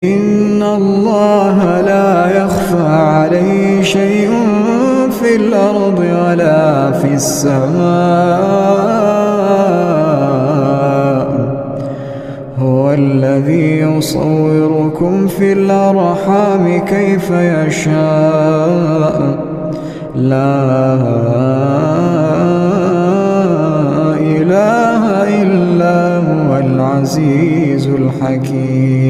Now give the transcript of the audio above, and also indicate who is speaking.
Speaker 1: إن الله لا يخفى عليه شيء في الأرض ولا في السماء. هو الذي يصوركم في الأرحام كيف يشاء. لا إله إلا هو العزيز الحكيم.